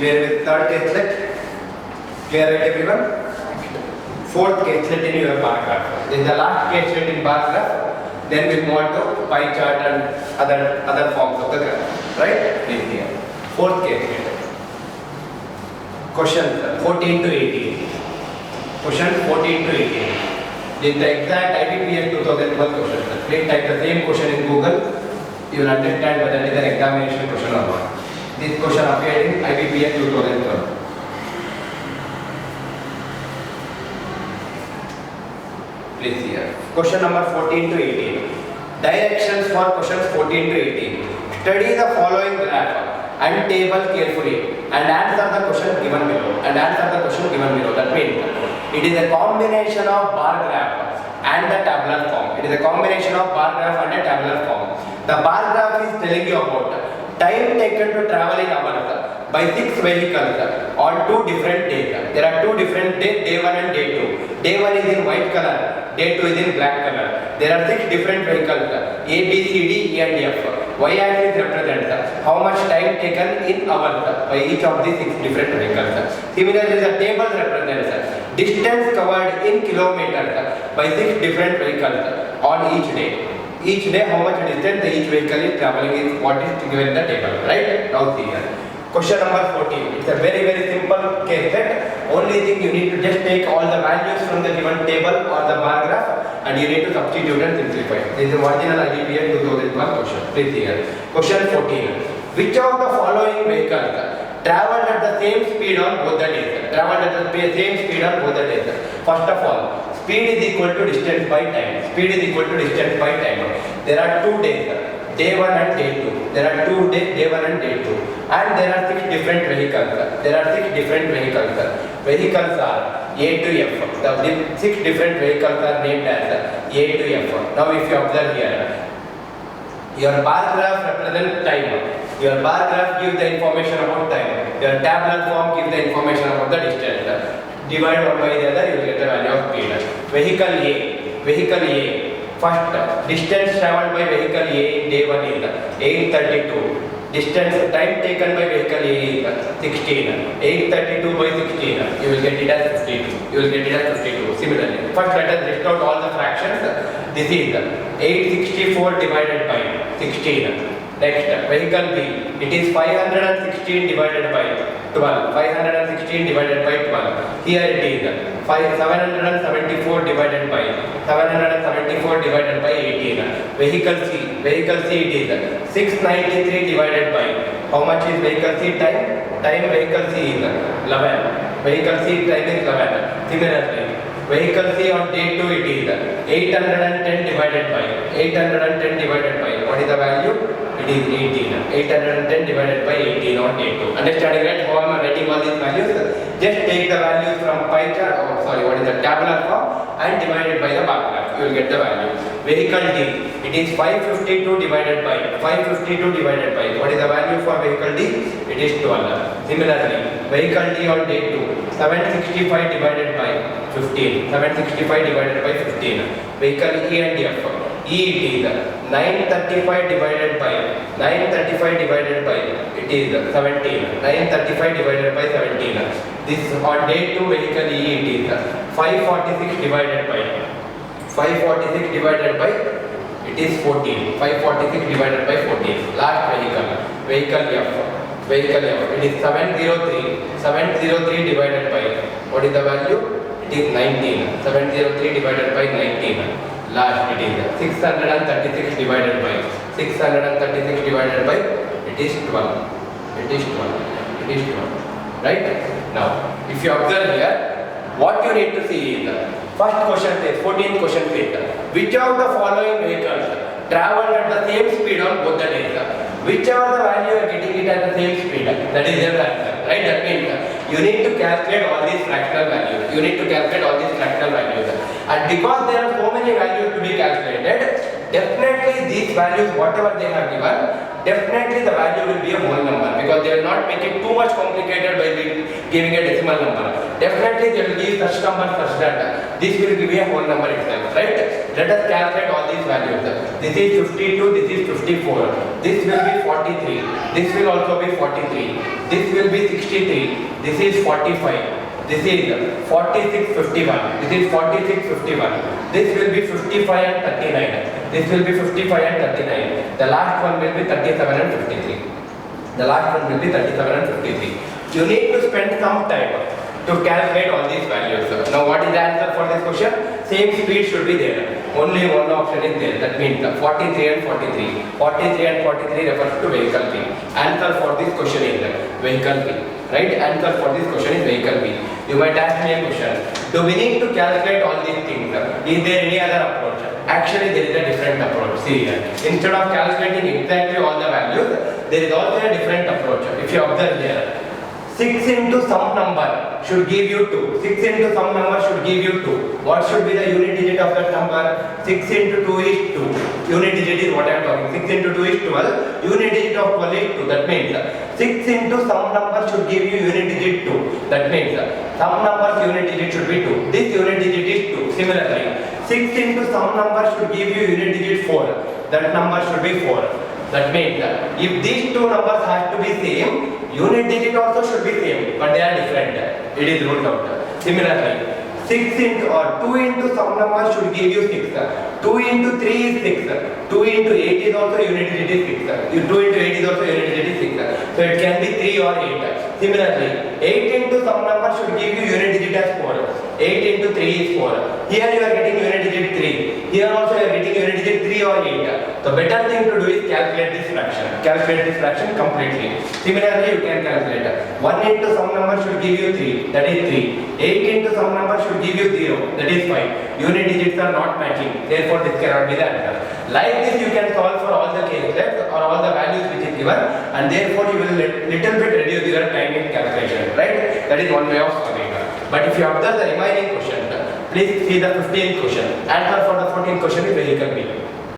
Clear with third caselet? Clear right everyone? Fourth caselet in your bar graph. This is the last caselet in bar graph. Then we'll move on to pie chart and other forms of the graph. Right? In here. Fourth caselet. Question 14 to 18. Question 14 to 18. This is the exact IBPS 2012 question. Please type the same question in Google. You will understand whether it is an examination question or not. This question appeared in IBPS 2012. Please here. Question number 14 to 18. Directions for questions 14 to 18. Study the following graph and table carefully and answer the question given below. That means it is a combination of bar graph and the tabular form. The bar graph is telling you about time taken to travel in hours by 6 vehicles on 2 different days. There are 2 different days, day 1 and day 2. Day 1 is in white color, day 2 is in black color. There are 6 different vehicles, A, B, C, D, E and F. Y-axis represents how much time taken in hours by each of these 6 different vehicles. Similarly, the table represents distance covered in kilometers by 6 different vehicles on each day. Each day, how much distance each vehicle is traveling is what is given in the table. Right? Now see here. Question number 14. It's a very simple case set. Only thing you need to just take all the values from the given table or the bar graph and you need to substitute and simplify. This is the original IBPS 2012 question. Please here. Question 14. Which of the following vehicles traveled at the same speed on both the days? First of all, speed is equal to distance by time. There are 2 days, day 1 and day 2. There are 2 days, day 1 and day 2. And there are 6 different vehicles. Vehicles are A to F. The 6 different vehicles are named as A to F. Now if you observe here, your bar graph represents time. Your bar graph gives the information about time. Your tabular form gives the information about the distance. Divide one by the other, you will get the value of speed. Vehicle A. First, distance traveled by vehicle A in day 1 is 832. Distance time taken by vehicle A is 16. 832 by 16. You will get it as 52. Similarly, first let us list out all the fractions. This is 864 divided by 16. Next, vehicle B. It is 516 divided by 12. 516 divided by 12. Here it is 774 divided by 18. Vehicle C. It is 693 divided by. How much is vehicle C time? Vehicle C is 11. Vehicle C time is 11. Similarly, vehicle C on day 2 it is 810 divided by. What is the value? It is 18. 810 divided by 18 on day 2. Understanding right how I am writing all these values? Just take the values from pie chart, tabular form and divide it by the bar graph. You will get the value. Vehicle D. It is 552 divided by. What is the value for vehicle D? It is 12. Similarly, vehicle D on day 2. 765 divided by 15. Vehicle E and F. E it is 935 divided by. It is 17. 935 divided by 17. This on day 2 vehicle E it is 546 divided by. It is 14. 546 divided by 14. Last vehicle F. It is 703 divided by. What is the value? It is 19. 703 divided by 19. Last it is 636 divided by. It is 12. Right? Now, if you observe here, what you need to see is first question says, 14th question says, which of the following vehicles traveled at the same speed on both the days? Whichever the value you are getting it at the same speed, that is your answer. Right? That means you need to calculate all these fractional values. And because there are so many values to be calculated, definitely these values, whatever they have given, definitely the value will be a whole number, because they will not make it too much complicated by giving a decimal number. Definitely they will give such number such that this will give a whole number itself, right? Let us calculate all these values. This is 52, this is 54, this will be 43, this will also be 43, this will be 63, this is 45, this is 4651, this is 4651, this will be 55 and 39, this will be 55 and 39, the last one will be 37 and 53, the last one will be 37 and 53. You need to spend some time to calculate all these values. Now what is the answer for this question? Same speed should be there. Only one option is there. That means 43 and 43. 43 and 43 refers to vehicle B. Answer for this question is vehicle B. Right? Answer for this question is vehicle B. You might ask me a question. Do we need to calculate all these things? Is there any other approach? Actually, there is a different approach. See here. Instead of calculating exactly all the values, there is also a different approach. If you observe here, 6 into some number should give you 2. 6 into some number should give you 2. What should be the unit digit of that number? 6 into 2 is 2. Unit digit is what I am talking. 6 into 2 is 12. Unit digit of 12 is 2. That means 6 into some number should give you unit digit 2. That means some number's unit digit should be 2. This unit digit is 2. Similarly, 6 into some number should give you unit digit 4. That number should be 4. That means if these two numbers have to be same, unit digit also should be same, but they are different. It is ruled out. Similarly, 6 into or 2 into some number should give you 6. 2 into 3 is 6. 2 into 8 is also unit digit is 6. 2 into 8 is also unit digit is 6. So it can be 3 or 8. Similarly, 8 into some number should give you unit digit as 4. 8 into 3 is 4. Here you are getting unit digit 3. Here also you are getting unit digit 3 or 8. The better thing to do is calculate this fraction. Calculate this fraction completely. Similarly, you can calculate 1 into some number should give you 3. That is 3. 8 into some number should give you 0. That is 5. Unit digits are not matching. Therefore, this cannot be the answer. Like this, you can solve for all the cases or all the values which is given, and therefore you will little bit reduce your time in calculation. Right? That is one way of solving. But if you observe the remaining question, please see the 15th question. Answer for the 14th question is vehicle B.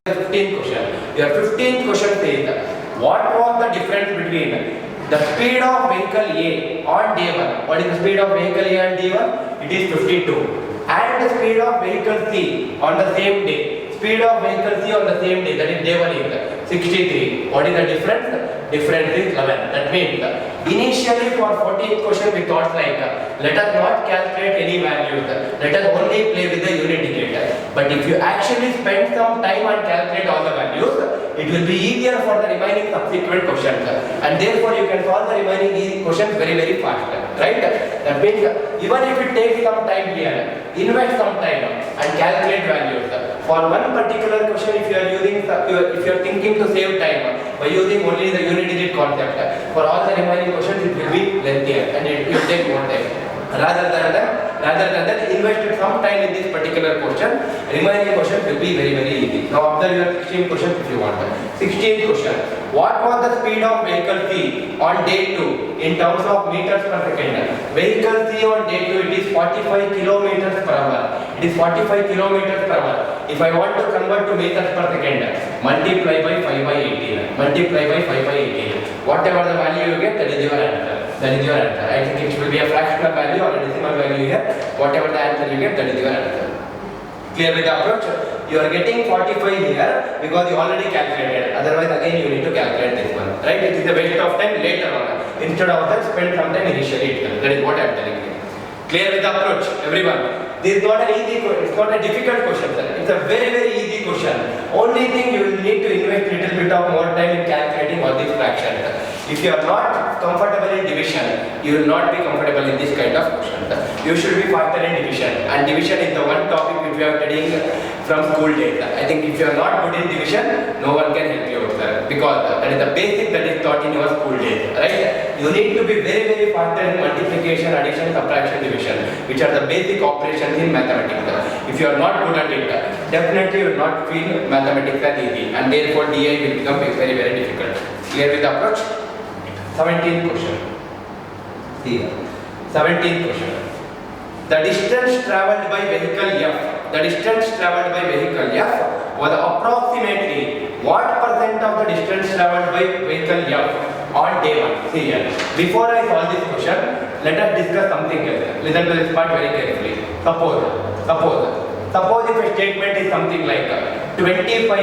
15th question. Your 15th question says, what was the difference between the speed of vehicle A on day 1? What is the speed of vehicle A on day 1? It is 52. And the speed of vehicle C on the same day. Speed of vehicle C on the same day, that is day 1 is 63. What is the difference? Difference is 11. That means initially for 14th question we thought like let us not calculate any values. Let us only play with the unit digit. But if you actually spend some time and calculate all the values, it will be easier for the remaining subsequent questions. And therefore you can solve the remaining questions very fast. Right? That means even if it takes some time here, invest some time and calculate values. For one particular question, if you are using, if you are thinking to save time by using only the unit digit concept, for all the remaining questions it will be lengthier and it will take more time. Rather than that, invest some time in this particular question. Remaining question will be very easy. Now observe your 16th question if you want. 16th question. What was the speed of vehicle C on day 2 in terms of meters per second? Vehicle C on day 2, it is 45 kilometers per hour. It is 45 kilometers per hour. If I want to convert to meters per second, multiply by 5 by 18. Multiply by 5 by 18. Whatever the value you get, that is your answer. That is your answer. I think it will be a fractional value or a decimal value here. Whatever the answer you get, that is your answer. Clear with the approach? You are getting 45 here because you already calculated. Otherwise, again you need to calculate this one. Right? It is a waste of time later on. Instead of that, spend some time initially itself. That is what I am telling you. Clear with the approach, everyone? This is not an easy question. It's not a difficult question, sir. It's a very easy question. Only thing you will need to invest little bit of more time in calculating all these fractions. If you are not comfortable in division, you will not be comfortable in this kind of question. You should be faster in division, and division is the one topic which we are studying from school days. I think if you are not good in division, no one can help you out, sir, because that is the basic that is taught in your school days, right? You need to be very faster in multiplication, addition, subtraction, division, which are the basic operations in mathematics. If you are not good at it, definitely you will not feel mathematics as easy, and therefore DI will become very difficult. Clear with the approach? 17th question. See here. 17th question. The distance travelled by vehicle F, the distance travelled by vehicle F was approximately what percent of the distance travelled by vehicle F on day 1? See here. Before I solve this question, let us discuss something else. Listen to this part very carefully. Suppose if a statement is something like 25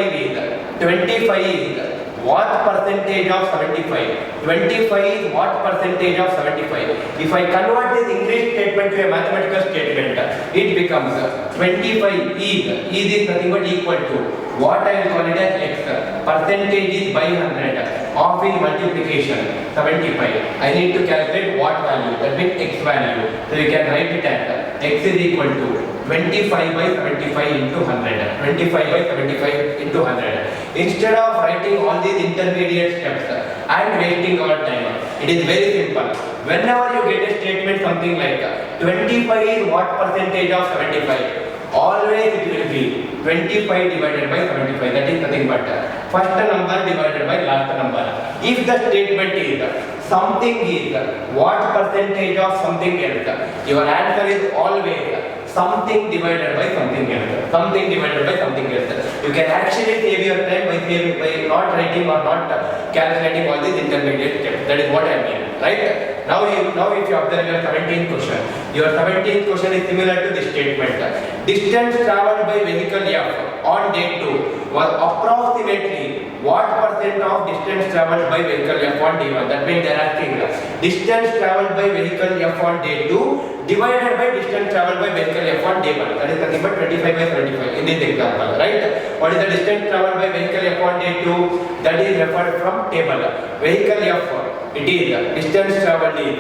is what percentage of 75? 25 is what percentage of 75? If I convert this English statement to a mathematical statement, it becomes 25 is nothing but equal to what I will call it as x. Percentage is by 100 of in multiplication 75. I need to calculate what value, that means x value. So you can write it as x is equal to 25 by 75 into 100. 25 by 75 into 100. Instead of writing all these intermediate steps and wasting our time, it is very simple. Whenever you get a statement something like 25 is what percentage of 75, always it will be 25 divided by 75. That is nothing but first number divided by last number. If the statement is something is what percentage of something else, your answer is always something divided by something else. Something divided by something else. You can actually save your time by not writing or not calculating all these intermediate steps. That is what I mean, right? Now if you observe your 17th question, your 17th question is similar to this statement. Distance travelled by vehicle F on day 2 was approximately what percent of distance travelled by vehicle F on day 1? That means they are asking distance travelled by vehicle F on day 2 divided by distance travelled by vehicle F on day 1. That is nothing but 25 by 75 in this example, right? What is the distance travelled by vehicle F on day 2? That is referred from table. Vehicle F, it is distance travelled is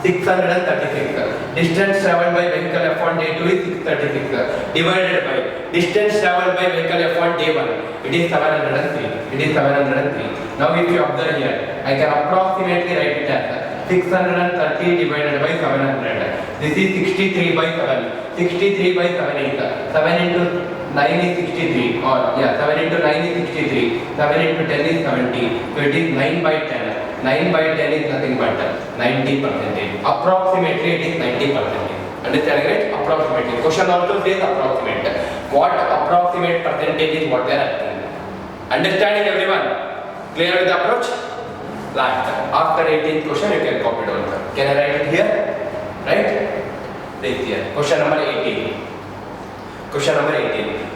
636. Distance travelled by vehicle F on day 2 is 636 divided by distance travelled by vehicle F on day 1. It is 703. It is 703. Now if you observe here, I can approximately write it as 630 divided by 700. This is 63 by 7. 63 by 7 is 7 into 9 is 63, or 7 into 9 is 63. 7 into 10 is 70. So it is 9 by 10. 9 by 10 is nothing but 90%. Approximately it is 90%. Understand, right? Approximately. Question also says approximate. What approximate percentage is what they are asking. Understanding, everyone? Clear with the approach? Last. After 18th question you can copy it also. Can I write it here? Right? Right here. Question number 18. Question number 18.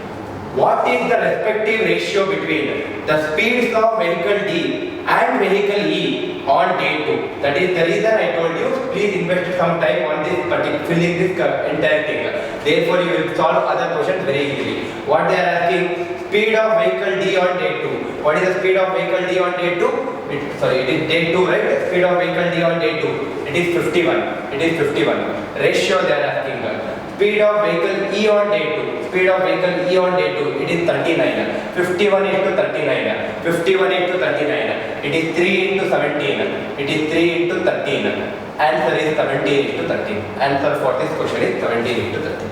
What is the respective ratio between the speeds of vehicle D and vehicle E on day 2? That is the reason I told you, please invest some time on this particular filling this entire thing. Therefore you will solve other questions very easily. What they are asking, speed of vehicle D on day 2. What is the speed of vehicle D on day 2? It is day 2, right? Speed of vehicle D on day 2. It is 51. It is 51. Ratio they are asking. Speed of vehicle E on day 2. Speed of vehicle E on day 2. It is 39. 51 into 39. 51 into 39. It is 3 into 17. It is 3 into 13. Answer is 17 into 13. Answer for this question is 17 into 13.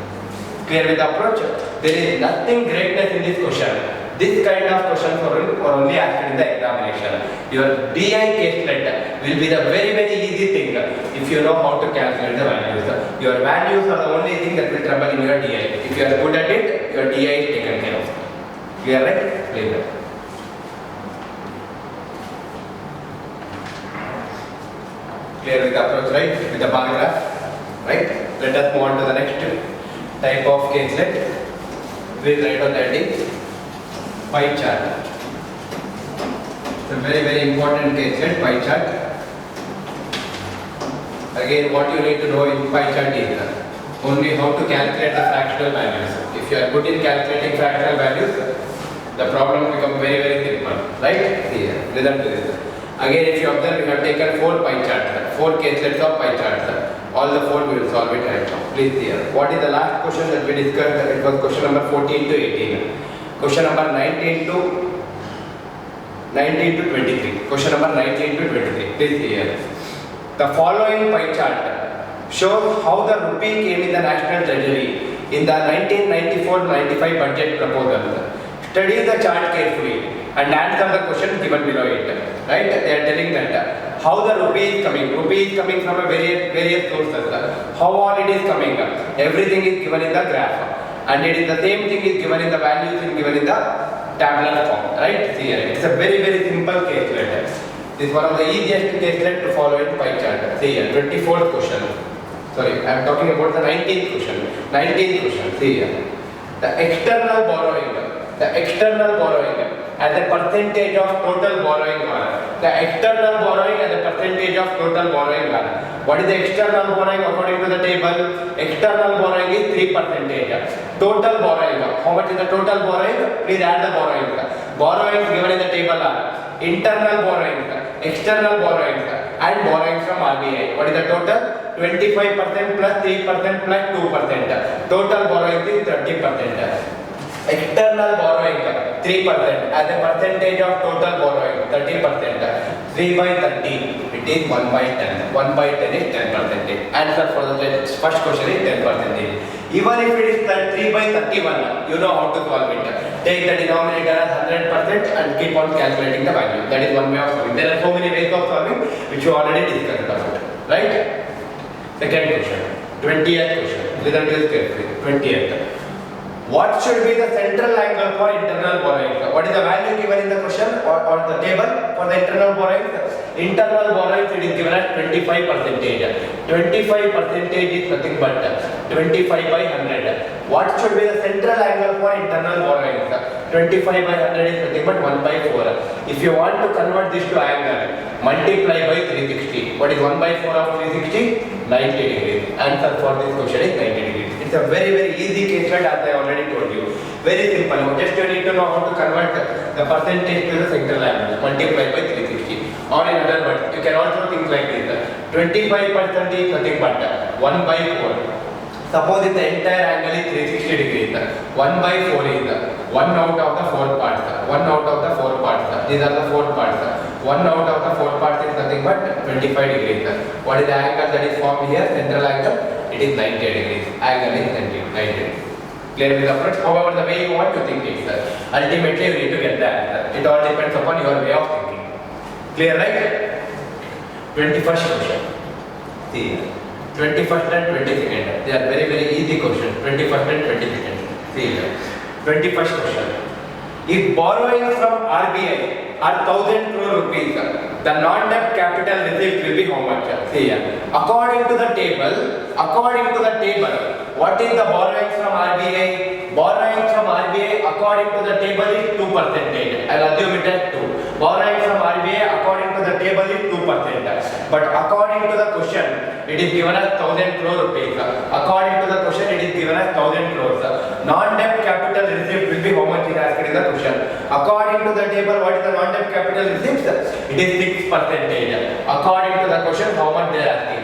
Clear with the approach? There is nothing greatness in this question. This kind of questions are only asked in the examination. Your DI caselet will be the very easy thing if you know how to calculate the values. Your values are the only thing that will trouble in your DI. If you are good at it, your DI is taken care of. Clear, right? Clear. Clear with the approach, right? With the bar graph, right? Let us move on to the next type of caselet. We'll write on that thing. Pie chart. It's a very important caselet, pie chart. Again, what you need to know in pie chart is only how to calculate the fractional values. If you are good in calculating fractional values, the problem becomes very simple, right? Here, listen to this. Again, if you observe, we have taken 4 pie charts, 4 caselets of pie charts. All the 4 we will solve it right now. Please here. What is the last question that we discussed? It was question number 14 to 18. Question number 19 to 23. Question number 19 to 23. Please here. The following pie chart shows how the rupee came in the national treasury in the 1994-95 budget proposal. Study the chart carefully and answer the question given below it. Right? They are telling that how the rupee is coming. Rupee is coming from a various sources. How all it is coming. Everything is given in the graph. and it is the same thing is given in the values in given in the tabular form, right? See here, it's a very simple case letter. This is one of the easiest case letter to follow in pie chart. See here, 24th question. Sorry, I am talking about the 19th question. 19th question. See here, the external borrowing as a percentage of total borrowing are. The external borrowing as a percentage of total borrowing are. What is the external borrowing according to the table? External borrowing is 3%. Total borrowing, how much is the total borrowing? Please add the borrowing. Borrowings given in the table are internal borrowing, external borrowing, and borrowings from RBI. What is the total? 25% plus 3% plus 2%. Total borrowing is 30%. External borrowing 3% as a percentage of total borrowing 30%. 3 by 30 it is 1 by 10. 1 by 10 is 10%. Answer for the first question is 10%. Even if it is 3 by 31, you know how to solve it. Take the denominator as 100% and keep on calculating the value. That is one way of solving. There are so many ways of solving which you already discussed about. Right? Second question. 20th question. Listen to this carefully. 20th. What should be the central angle for internal borrowing? What is the value given in the question or the table for the internal borrowing? Internal borrowing it is given as 25%. 25% is nothing but 25 by 100. What should be the central angle for internal borrowing? 25 by 100 is nothing but 1 by 4. If you want to convert this to angle, multiply by 360. What is 1 by 4 of 360? 90 degrees. Answer for this question is 90 degrees. It's a very easy case as I already told you. Very simple. Just you need to know how to convert the percentage to the central angle. Multiply by 360. Or in other words, you can also think like this. 25% is nothing but 1 by 4. Suppose if the entire angle is 360 degrees. 1 by 4 is 1 out of the 4 parts. 1 out of the 4 parts. These are the 4 parts. 1 out of the 4 parts is nothing but 25 degrees. What is the angle that is formed here? Central angle? It is 90 degrees. Angle is 90 degrees. Clear with the approach? However, the way you want to think it, ultimately you need to get the answer. It all depends upon your way of thinking. Clear, right? 21st question. See, 21st and 22nd. They are very easy questions. 21st and 22nd. See, 21st question. If borrowing from RBI are 1000 crore rupees, the non-debt capital receipt will be how much? See here. According to the table, what is the borrowings from RBI? Borrowings from RBI according to the table is 2%. I'll assume it as 2. Borrowings from RBI according to the table is 2%. But according to the question, it is given as 1000 crore rupees. According to the question, it is given as 1000 crores. Non-debt capital receipt will be how much is asked in the question. According to the table, what is the non-debt capital receipt? It is 6%. According to the question, how much they are asking?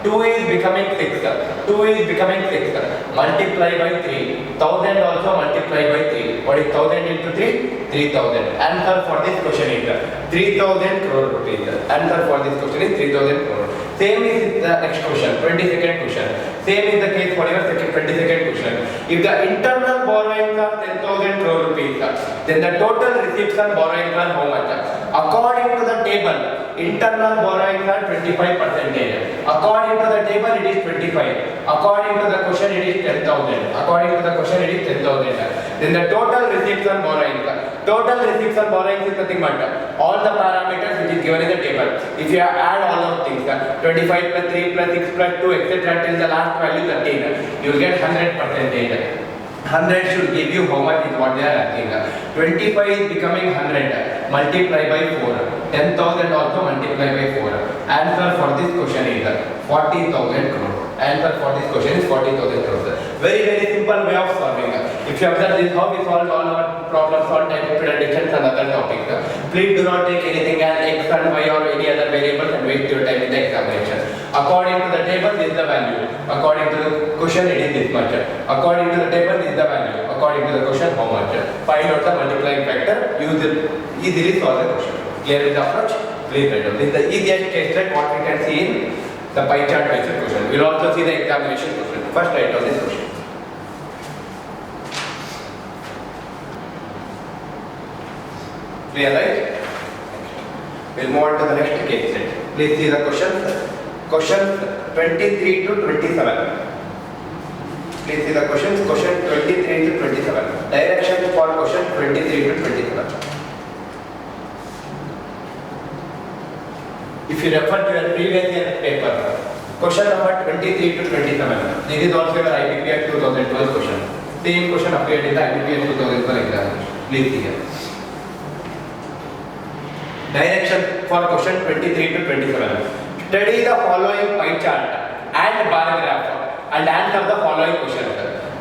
2 is becoming 6. 2 is becoming 6. Multiply by 3. 1000 also multiply by 3. What is 1000 into 3? 3000. Answer for this question is 3000 crore rupees. Answer for this question is 3000 crore. Same is the next question, 22nd question. Same is the case for your 22nd question. If the internal borrowings are 10,000 crore rupees, then the total receipts and borrowings are how much? According to the table, internal borrowings are 25%. According to the table, it is 25. According to the question, it is 10,000. According to the question, it is 10,000. Then the total receipts and borrowings. Total receipts and borrowings is nothing but all the parameters which is given in the table. If you add all of things, 25 plus 3 plus 6 plus 2 etc. till the last value 13, you will get 100%. 100 should give you how much is what they are asking. 25 is becoming 100. Multiply by 4. 10,000 also multiply by 4. Answer for this question is 40,000 crore. Answer for this question is 40,000 crore. Very simple way of solving. If you observe this, how we solve all our problems on time predictions and other topics. Please do not take anything as x and y or any other variables and waste your time in the examination. According to the table, this is the value. According to the question, it is this much. According to the table, this is the value. According to the question, how much? Find out the multiplying factor. Use it easily solve the question. Clear with the approach? Please write down. This is the easiest case that what we can see in the pie chart based question. We will also see the examination question. First write down this question. Clear, right? We'll move on to the next case set. Please see the questions. Questions 23 to 27. Please see the questions. Question 23 to 27. Direction for question 23 to 27. If you refer to your previous year paper, question number 23 to 27. This is also your IBPS 2012 question. Same question appeared in the IBPS 2012 examination. Please see here. Direction for question 23 to 27. Study the following pie chart and bar graph and answer the following questions.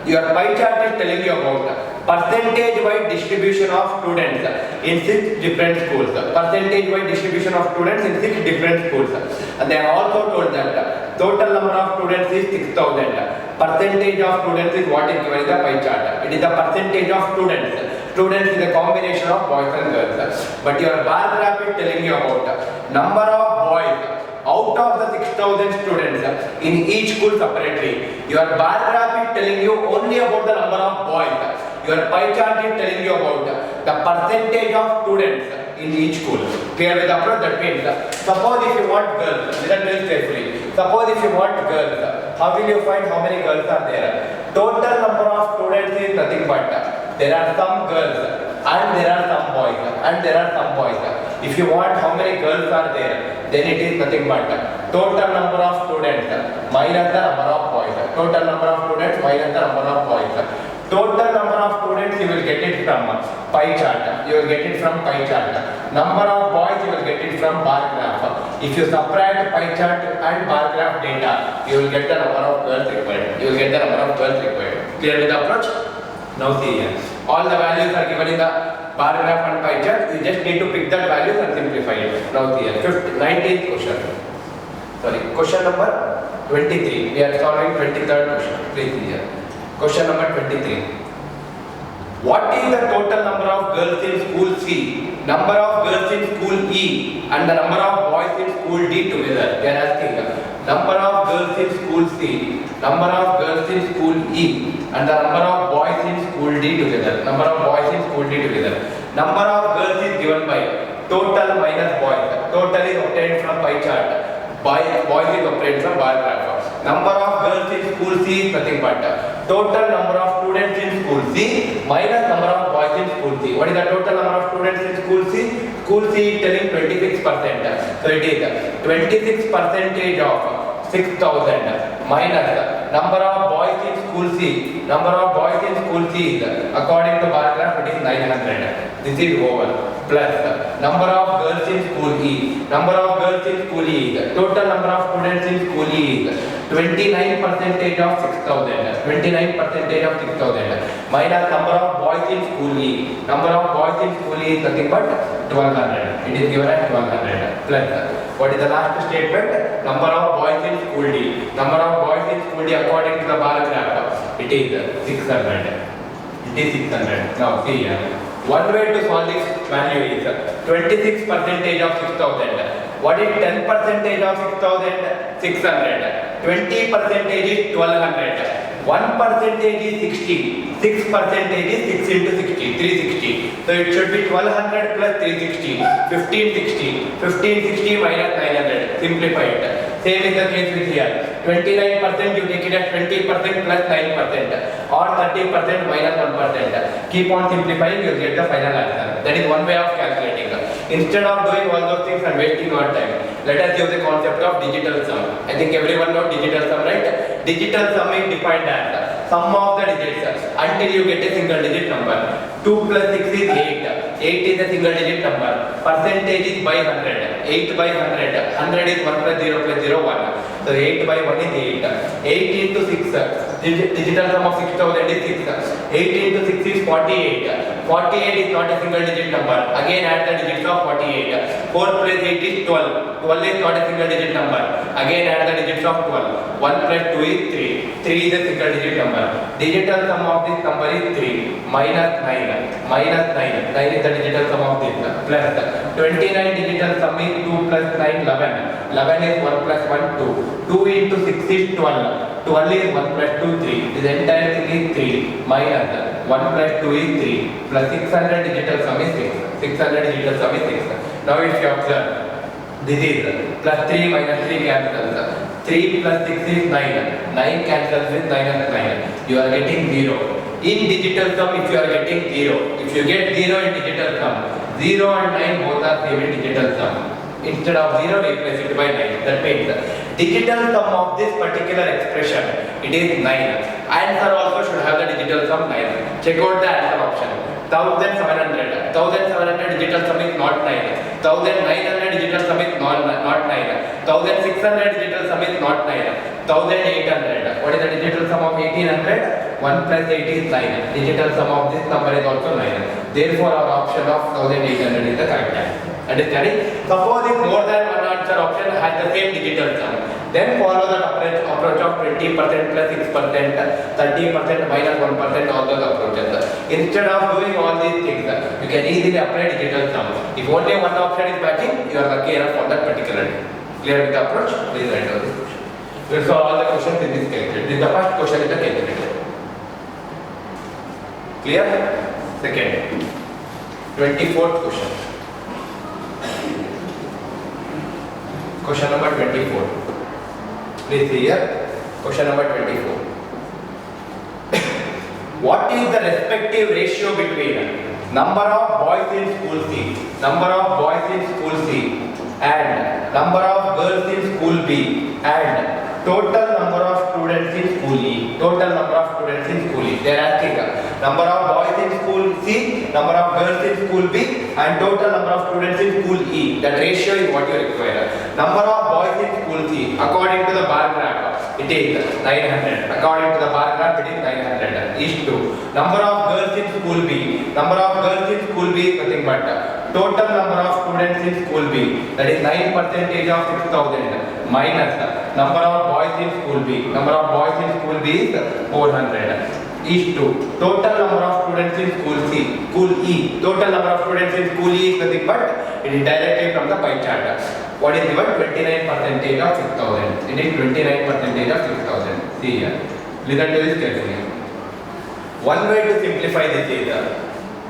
Your pie chart is telling you about percentage-wise distribution of students in 6 different schools. Percentage-wise distribution of students in 6 different schools. And they have also told that total number of students is 6,000. Percentage of students is what is given in the pie chart. It is the percentage of students. Students is a combination of boys and girls. But your bar graph is telling you about number of boys out of the 6,000 students in each school separately. Your bar graph is telling you only about the number of boys. Your pie chart is telling you about the percentage of students in each school. Clear with the approach? That means, suppose if you want girls, listen very carefully. Suppose if you want girls, how will you find how many girls are there? Total number of students is nothing but there are some girls and there are some boys and there are some boys. If you want how many girls are there, then it is nothing but total number of students minus the number of boys. Total number of students minus the number of boys. Total number of students you will get it from pie chart. You will get it from pie chart. Number of boys you will get it from bar graph. If you subtract pie chart and bar graph data, you will get the number of girls required. You will get the number of girls required. Clear with the approach? Now see here. All the values are given in the bar graph and pie chart. You just need to pick that values and simplify it. Now see here. 19th question. Sorry. Question number 23. We are solving 23rd question. Please see here. Question number 23. What is the total number of girls in school C, number of girls in school E, and the number of boys in school D together? They are asking number of girls in school C, number of girls in school E, and the number of boys in school D together. Number of boys in school D together. Number of girls is given by total minus boys. Total is obtained from pie chart. Boys is obtained from bar graph. Number of girls in school C is nothing but total number of students in school C minus number of boys in school C. What is the total number of students in school C? School C is telling 26%. So it is 26% of 6,000 minus number of boys in school C. Number of boys in school C is according to bar graph it is 900. This is over. Plus number of girls in school E. Number of girls in school E is total number of students in school E is 29% of 6,000. 29% of 6,000 minus number of boys in school E. Number of boys in school E is nothing but 1,200. It is given at 1,200. Plus what is the last statement? Number of boys in school D. Number of boys in school D according to the bar graph it is 600. It is 600. Now see here. One way to solve this value is 26% of 6,000. What is 10% of 6,000? 600. 20% is 1,200. 1% is 60. 6% is 6 into 60. 360. So it should be 1,200 plus 360. 1,560. 1,560 minus 900. Simplify it. Same is the case with here. 29% you take it as 20% plus 9% or 30% minus 1%. Keep on simplifying, you will get the final answer. That is one way of calculating. Instead of doing all those things and wasting our time, let us use the concept of digital sum. I think everyone knows digital sum, right? Digital sum is defined as sum of the digits until you get a single digit number. 2 plus 6 is 8. 8 is a single digit number. Percentage is by 100. 8 by 100. 100 is 1 plus 0 plus 0, 1. So 8 by 1 is 8. 8 into 6. Digital sum of 6,000 is 6. 8 into 6 is 48. 48 is not a single digit number. Again add the digits of 48. 4 plus 8 is 12. 12 is not a single digit number. Again add the digits of 12. 1 plus 2 is 3. 3 is a single digit number. Digital sum of this number is 3. Minus 9. Minus 9. 9 is the digital sum of this. Plus 29 digital sum is 2 plus 9, 11. 11 is 1 plus 1, 2. 2 into 6 is 12. 12 is 1 plus 2, 3. This entire thing is 3. Minus 1 plus 2 is 3. Plus 600 digital sum is 6. 600 digital sum is 6. Now if you observe, this is plus 3 minus 3 cancels. 3 plus 6 is 9. 9 cancels with 9 and 9. You are getting 0. In digital sum, if you are getting 0, if you get 0 in digital sum, 0 and 9 both are same in digital sum. Instead of 0, replace it by 9. That means digital sum of this particular expression, it is 9. Answer also should have the digital sum 9. Check out the answer option. 1700. 1700 digital sum is not 9. 1900 digital sum is not 9. 1600 digital sum is not 9. 1800. What is the digital sum of 1800? 1 plus 8 is 9. Digital sum of this number is also 9. Therefore, our option of 1800 is the correct answer. Understanding? Suppose if more than one answer option has the same digital sum, then follow the approach of 20% plus 6%, 30% minus 1%, all those approaches. Instead of doing all these things, you can easily apply digital sum. If only one option is matching, you are lucky enough for that particular day. Clear with the approach? Please write down this question. We will solve all the questions in this calculator. This is the first question in the calculator. Clear? Second. 24th question. Question number 24. Please see here. Question number 24. What is the respective ratio between number of boys in school C, number of boys in school C, and number of girls in school B, and total number of students in school E? Total number of students in school E. They are asking number of boys in school C, number of girls in school B, and total number of students in school E. That ratio is what you require. Number of boys in school C, according to the bar graph, it is 900. According to the bar graph, it is 900. Is to number of girls in school B. Number of girls in school B is nothing but total number of students in school B. That is 9% of 6,000 minus number of boys in school B. Number of boys in school B is 400. Is to total number of students in school C, school E. Total number of students in school E is nothing but it is directly from the pie chart. What is given? 29% of 6,000. It is 29% of 6,000. See here. Listen to this carefully. One way to simplify this is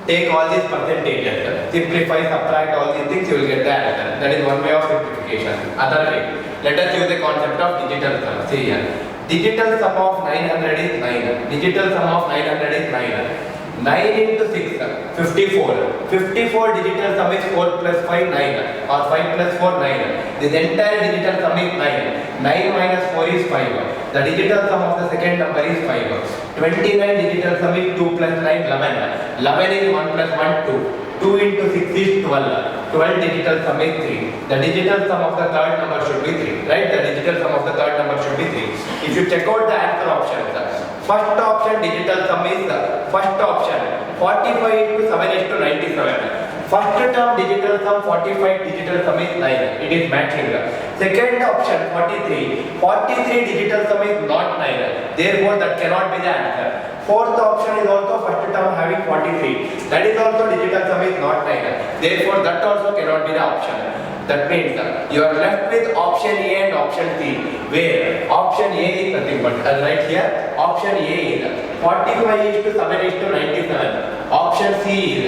take all these percentages, simplify, subtract all these things, you will get the answer. That is one way of simplification. Other way, let us use the concept of digital sum. See here. Digital sum of 900 is 9. Digital sum of 900 is 9. 9 into 6, 54. 54 digital sum is 4 plus 5, 9. Or 5 plus 4, 9. This entire digital sum is 9. 9 minus 4 is 5. The digital sum of the second number is 5. 29 digital sum is 2 plus 9, 11. 11 is 1 plus 1, 2. 2 into 6 is 12. 12 digital sum is 3. The digital sum of the third number should be 3. Right? The digital sum of the third number should be 3. If you check out the answer options, first option digital sum is first option 45 into 7 is to 97. First term digital sum 45, digital sum is 9. It is matching. Second option 43. 43 digital sum is not 9. Therefore that cannot be the answer. Fourth option is also first term having 43. That is also digital sum is not 9. Therefore that also cannot be the option. That means you are left with option A and option C, where option A is nothing but right here. Option A is 45 is to 7 is to 97. Option C is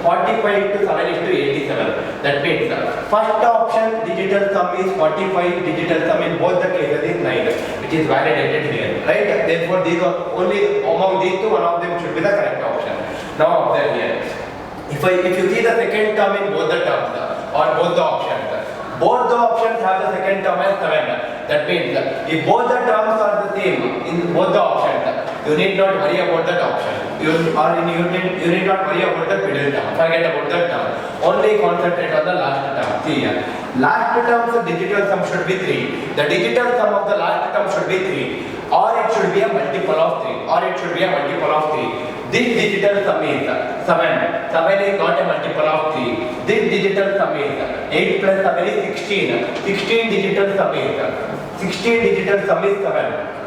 45 is to 7 is to 87. That means first option digital sum is 45, digital sum in both the cases is 9, which is validated here, right? Therefore these are only among these two, one of them should be the correct option. Now observe here. If you see the second term in both the terms or both the options have the second term as 7. That means if both the terms are the same in both the options, you need not worry about that option. You need not worry about the middle term. Forget about that term. Only concentrate on the last term. See here. Last term's digital sum should be 3. The digital sum of the last term should be 3. Or it should be a multiple of 3. This digital sum is 7. 7 is not a multiple of 3. This digital sum is 8 plus 7 is 16. 16 digital sum is 7.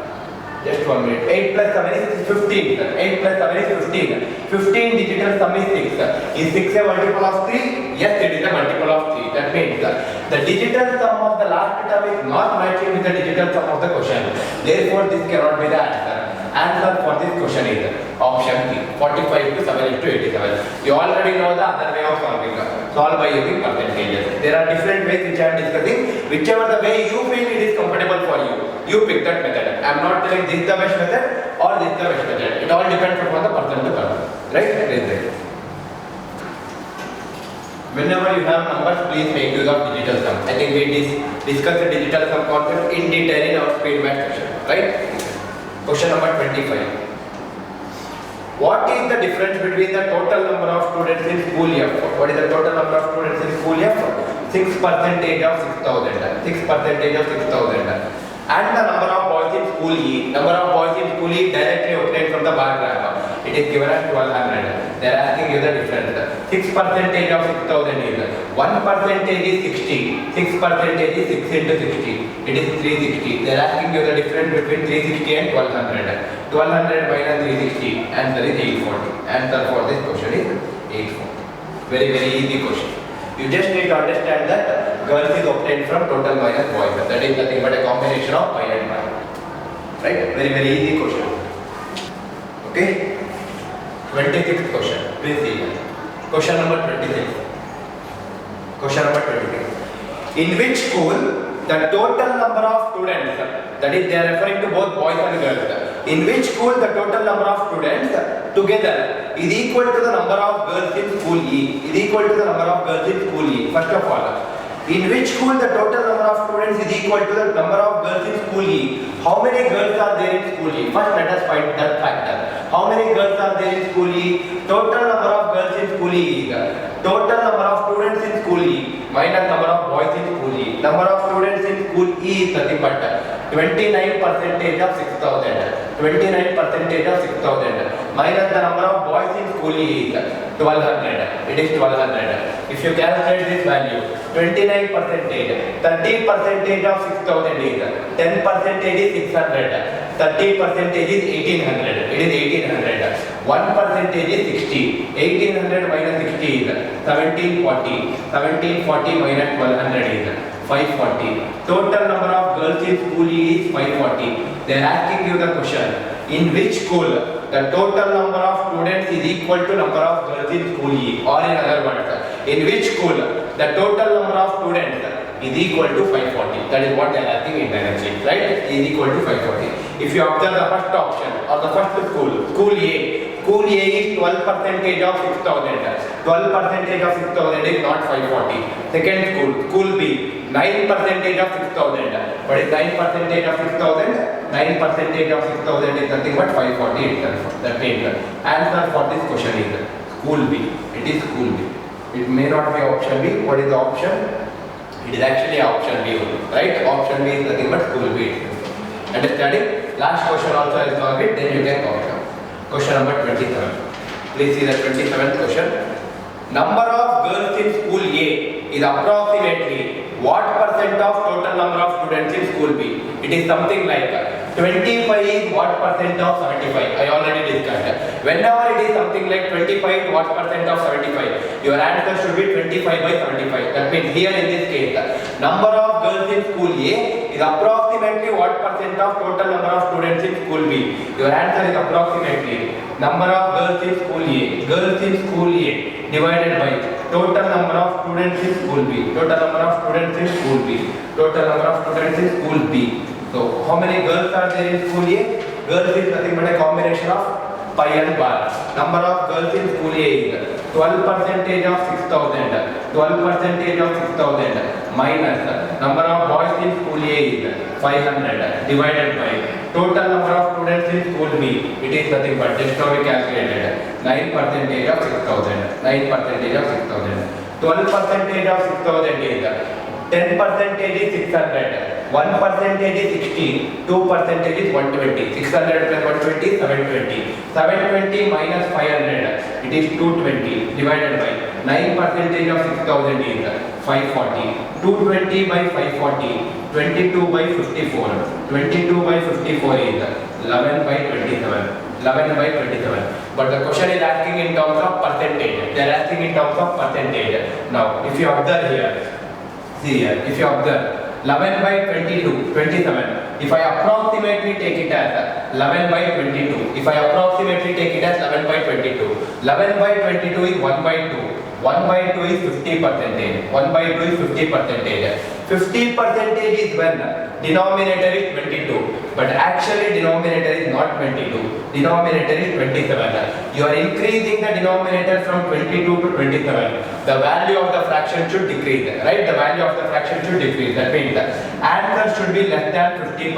Just 1 minute. 8 plus 7 is 15. 8 plus 7 is 15. 15 digital sum is 6. Is 6 a multiple of 3? Yes, it is a multiple of 3. That means the digital sum of the last term is not matching with the digital sum of the question. Therefore, this cannot be the answer. Answer for this question is option B, 45 to 7 to 87. You already know the other way of solving. So solve by using percentages. There are different ways which I am discussing. Whichever the way you feel it is comfortable for you, you pick that method. I am not telling this is the best method or this is the best method. It all depends upon the person to person. Right? Whenever you have numbers, please make use of digital sum. I think we discussed the digital sum concept in detail in our speed math session. Right? Question number 25. What is the difference between the total number of students in school F? What is the total number of students in school F? 6% of 6,000. 6% of 6,000. And the number of boys in school E. Number of boys in school E directly obtained from the bar graph. It is given as 1200. They are asking you the difference. 6% of 6,000 is 1% is 60. 6% is 6 into 60. It is 360. They are asking you the difference between 360 and 1200. 1200 minus 360, answer is 840. Answer for this question is 840. Very easy question. You just need to understand that girls is obtained from total minus boys. That is nothing but a combination of pi and pi. Right? Very easy question. Okay? 26th question. Please see. Question number 26. Question number 26. In which school the total number of students, that is they are referring to both boys and girls. In which school the total number of students together is equal to the number of girls in school E. Is equal to the number of girls in school E. First of all, in which school the total number of students is equal to the number of girls in school E. How many girls are there in school E? First let us find that factor. How many girls are there in school E? Total number of girls in school E is total number of students in school E minus number of boys in school E. Number of students in school E is nothing but 29% of 6,000. 29% of 6,000 minus the number of boys in school is 1200. It is 1200. If you calculate this value, 29%, 30% of 6,000 is 10% is 600. 30% is 1800. It is 1800. 1% is 60. 1800 minus 60 is 1740. 1740 minus 1200 is 540. Total number of girls in school is 540. They are asking you the question, in which school the total number of students is equal to number of girls in school E, or in other words, in which school the total number of students is equal to 540. That is what they are asking indirectly, right? Is equal to 540. If you observe the first option or the first school, school A is 12% of 6,000. 12% of 6,000 is not 540. Second school, school B, 9% of 6,000. What is 9% of 6,000? 9% of 6,000 is nothing but 540 itself. That means answer for this question is school B. It is school B. It may not be option B. What is the option? It is actually option B only, right? Option B is nothing but school B. Understanding? Last question also is solve it, then you can count down. Question number 27. Please see the 27th question. Number of girls in school A is approximately what percent of total number of students in school B? It is something like 25 is what percent of 75? I already discussed. Whenever it is something like 25 what percent of 75, your answer should be 25 by 75. That means here in this case, number of girls in school A is approximately what percent of total number of students in school B? Your answer is approximately number of girls in school A. Girls in school A divided by total number of students in school B. Total number of students in school B. Total number of students in school B. So how many girls are there in school A? Girls is nothing but a combination of pi and bar. Number of girls in school A is 12% of 6,000. 12% of 6,000 minus number of boys in school A is 500 divided by total number of students in school B. It is nothing but just now we calculated 9% of 6,000. 9% of 6,000. 12% of 6,000 is 10% is 600. 1% is 60, 2% is 120. 600 plus 120 is 720. 720 minus 500, it is 220 divided by 9% of 6,000 is 540. 220 by 540, 22 by 54. 22 by 54 is 11 by 27. 11 by 27. But the question is asking in terms of percentage. They are asking in terms of percentage. Now, if you observe here, see here, if you observe 11 by 22, 27. If I approximately take it as 11 by 22. If I approximately take it as 11 by 22. 11 by 22 is 1 by 2. 1 by 2 is 50%. 1 by 2 is 50%. 50% is when denominator is 22, but actually denominator is not 22. Denominator is 27. You are increasing the denominator from 22 to 27. The value of the fraction should decrease, right? The value of the fraction should decrease. That means the answer should be less than 50%.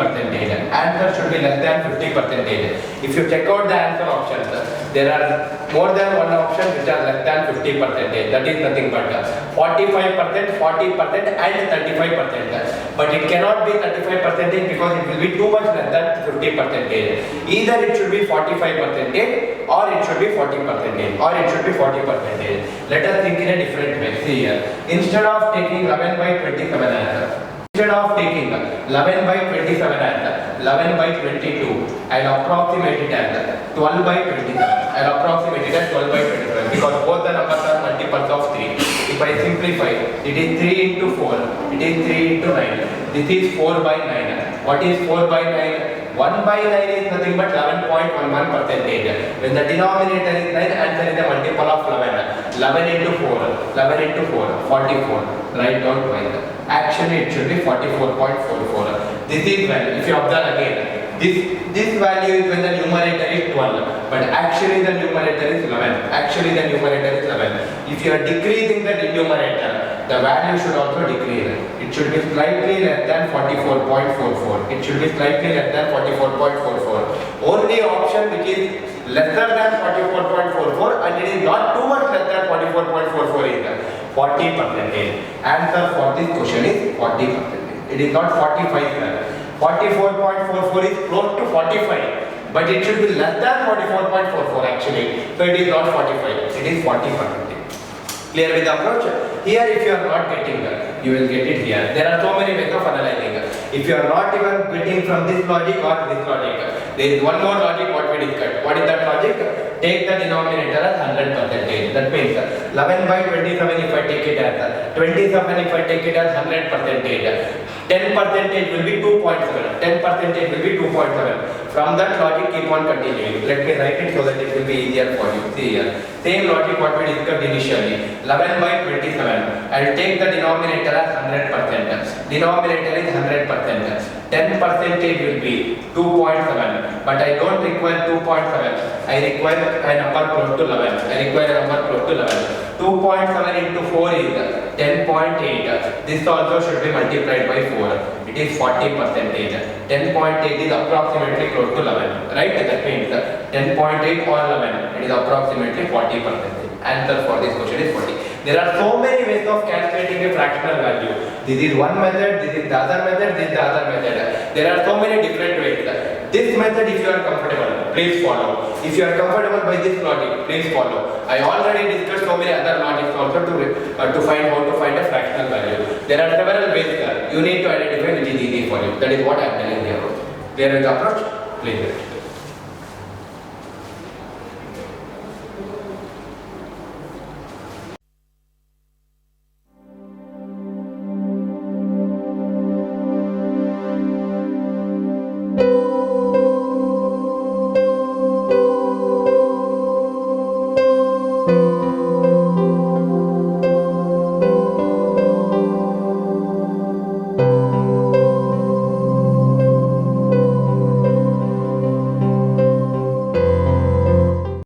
Answer should be less than 50%. If you check out the answer options, there are more than one option which are less than 50%. That is nothing but 45%, 40% and 35%. But it cannot be 35% because it will be too much less than 50%. Either it should be 45% or it should be 40% or it should be 40%. Let us think in a different way. See here. Instead of taking 11 by 27 answer, instead of taking 11 by 27 as 11 by 22, I'll approximate it as 12 by 27. I'll approximate it as 12 by 27 because both the numbers are multiples of 3. If I simplify, it is 3 into 4, it is 3 into 9. This is 4 by 9. What is 4 by 9? 1 by 9 is nothing but 11.11%. When the denominator is 9, answer is a multiple of 11. 11 into 4, 11 into 4, 44. Write down twice. Actually, it should be 44.44. This is when, if you observe again, this value is when the numerator is 12, but actually the numerator is 11. Actually, the numerator is 11. If you are decreasing the numerator, the value should also decrease. It should be slightly less than 44.44. It should be slightly less than 44.44. Only option which is lesser than 44.44 and it is not too much less than 44.44 is 40%. Answer for this question is 40%. It is not 45. 44.44 is close to 45, but it should be less than 44.44 actually. So it is not 45, it is 40%. Clear with the approach? Here if you are not getting that, you will get it here. There are so many ways of analyzing. If you are not even getting from this logic or this logic, there is one more logic what we discussed. What is that logic? Take the denominator as 100%. That means 11 by 27 if I take it as 27 if I take it as 100%. 10% will be 2.7. 10% will be 2.7. From that logic, keep on continuing. Let me write it so that it will be easier for you. See here. Same logic what we discussed initially. 11 by 27. I will take the denominator as 100%. Denominator is 100%. 10% will be 2.7. But I don't require 2.7. I require a number close to 11. I require a number close to 11. 2.7 into 4 is 10.8. This also should be multiplied by 4. It is 40%. 10.8 is approximately close to 11. Right? That means 10.8 or 11. It is approximately 40%. Answer for this question is 40. There are so many ways of calculating a fractional value. This is one method, this is the other method, this is the other method. There are so many different ways. This method, if you are comfortable, please follow. If you are comfortable by this logic, please follow. I already discussed so many other logics also to find how to find a fractional value. There are several ways there. You need to identify which is easy for you. That is what I am telling you. Clear with the approach? Please.